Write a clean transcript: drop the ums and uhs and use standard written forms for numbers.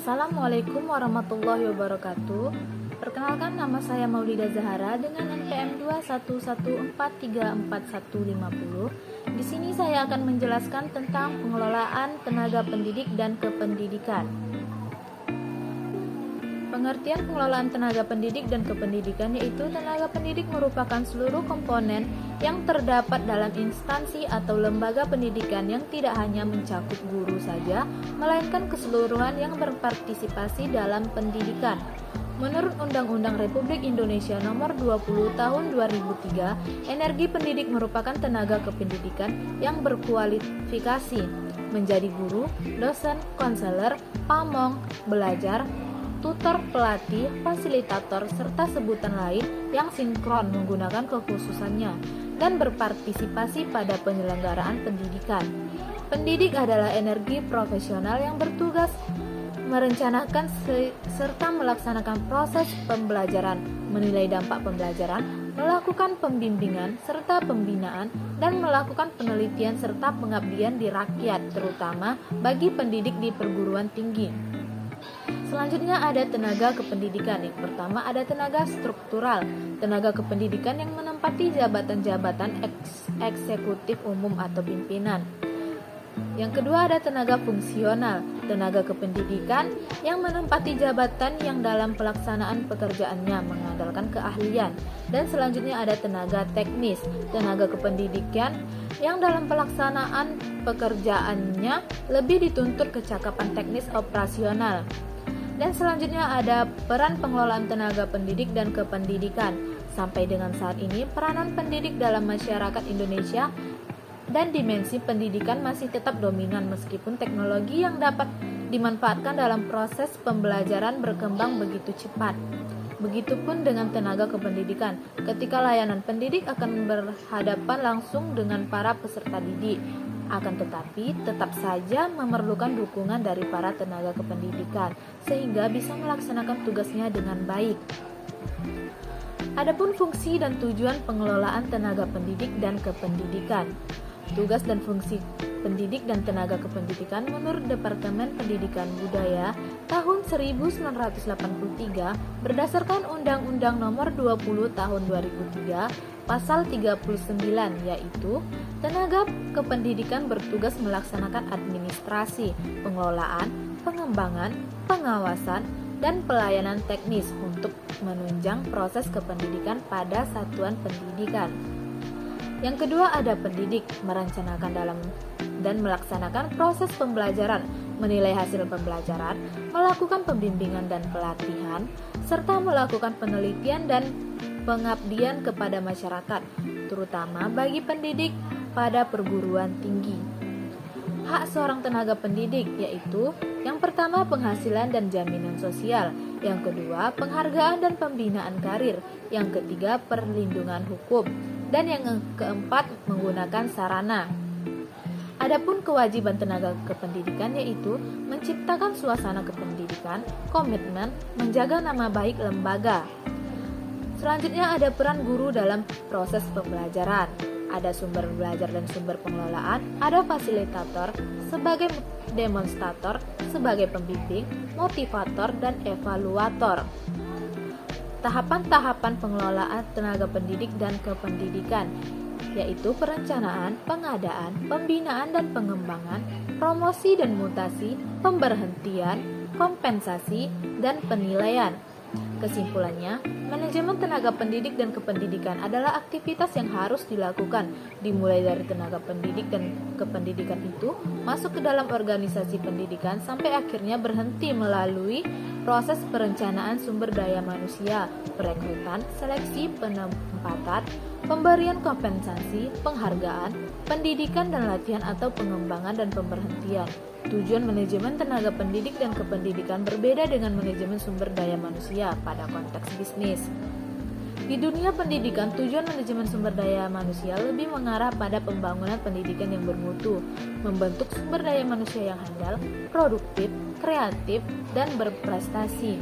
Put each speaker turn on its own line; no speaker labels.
Assalamualaikum warahmatullahi wabarakatuh. Perkenalkan, nama saya Maulida Zahara dengan NPM 211434150. Di sini saya akan menjelaskan tentang pengelolaan tenaga pendidik dan kependidikan. Pengertian pengelolaan tenaga pendidik dan kependidikan yaitu tenaga pendidik merupakan seluruh komponen yang terdapat dalam instansi atau lembaga pendidikan yang tidak hanya mencakup guru saja, melainkan keseluruhan yang berpartisipasi dalam pendidikan. Menurut Undang-Undang Republik Indonesia Nomor 20 Tahun 2003, energi pendidik merupakan tenaga kependidikan yang berkualifikasi menjadi guru, dosen, konselor, pamong, belajar, tutor, pelatih, fasilitator, serta sebutan lain yang sinkron menggunakan kekhususannya dan berpartisipasi pada penyelenggaraan pendidikan. Pendidik adalah energi profesional yang bertugas merencanakan serta melaksanakan proses pembelajaran, menilai dampak pembelajaran, melakukan pembimbingan serta pembinaan, dan melakukan penelitian serta pengabdian di rakyat, terutama bagi pendidik di perguruan tinggi. Selanjutnya ada tenaga kependidikan. Yang pertama ada tenaga struktural, tenaga kependidikan yang menempati jabatan-jabatan eksekutif umum atau pimpinan. Yang kedua ada tenaga fungsional, tenaga kependidikan yang menempati jabatan yang dalam pelaksanaan pekerjaannya mengandalkan keahlian. Dan selanjutnya ada tenaga teknis, tenaga kependidikan yang dalam pelaksanaan pekerjaannya lebih dituntut kecakapan teknis operasional. Dan selanjutnya ada peran pengelolaan tenaga pendidik dan kependidikan. Sampai dengan saat ini, peranan pendidik dalam masyarakat Indonesia dan dimensi pendidikan masih tetap dominan meskipun teknologi yang dapat dimanfaatkan dalam proses pembelajaran berkembang begitu cepat. Begitupun dengan tenaga kependidikan, ketika layanan pendidik akan berhadapan langsung dengan para peserta didik. Akan tetapi tetap saja memerlukan dukungan dari para tenaga kependidikan sehingga bisa melaksanakan tugasnya dengan baik. Adapun fungsi dan tujuan pengelolaan tenaga pendidik dan kependidikan. Tugas dan fungsi pendidik dan tenaga kependidikan menurut Departemen Pendidikan Budaya tahun 1983 berdasarkan Undang-Undang Nomor 20 Tahun 2003 Pasal 39, yaitu tenaga kependidikan bertugas melaksanakan administrasi, pengelolaan, pengembangan, pengawasan, dan pelayanan teknis untuk menunjang proses kependidikan pada satuan pendidikan. Yang kedua ada pendidik, merencanakan dalam dan melaksanakan proses pembelajaran, menilai hasil pembelajaran, melakukan pembimbingan dan pelatihan, serta melakukan penelitian dan pengabdian kepada masyarakat, terutama bagi pendidik pada perguruan tinggi. Hak seorang tenaga pendidik yaitu yang pertama penghasilan dan jaminan sosial, yang kedua penghargaan dan pembinaan karir, yang ketiga perlindungan hukum, dan yang keempat menggunakan sarana. Adapun kewajiban tenaga kependidikan yaitu menciptakan suasana kependidikan, komitmen, menjaga nama baik lembaga. Selanjutnya ada peran guru dalam proses pembelajaran. Ada sumber belajar dan sumber pengelolaan, ada fasilitator sebagai demonstrator, sebagai pembimbing, motivator, dan evaluator. Tahapan-tahapan pengelolaan tenaga pendidik dan kependidikan yaitu perencanaan, pengadaan, pembinaan dan pengembangan, promosi dan mutasi, pemberhentian, kompensasi, dan penilaian. Kesimpulannya, manajemen tenaga pendidik dan kependidikan adalah aktivitas yang harus dilakukan, dimulai dari tenaga pendidik dan kependidikan itu masuk ke dalam organisasi pendidikan sampai akhirnya berhenti melalui proses perencanaan sumber daya manusia, perekrutan, seleksi, penempatan, pemberian kompensasi, penghargaan, pendidikan dan latihan atau pengembangan dan pemberhentian. Tujuan manajemen tenaga pendidik dan kependidikan berbeda dengan manajemen sumber daya manusia pada konteks bisnis. Di dunia pendidikan, tujuan manajemen sumber daya manusia lebih mengarah pada pembangunan pendidikan yang bermutu, membentuk sumber daya manusia yang handal, produktif, kreatif, dan berprestasi.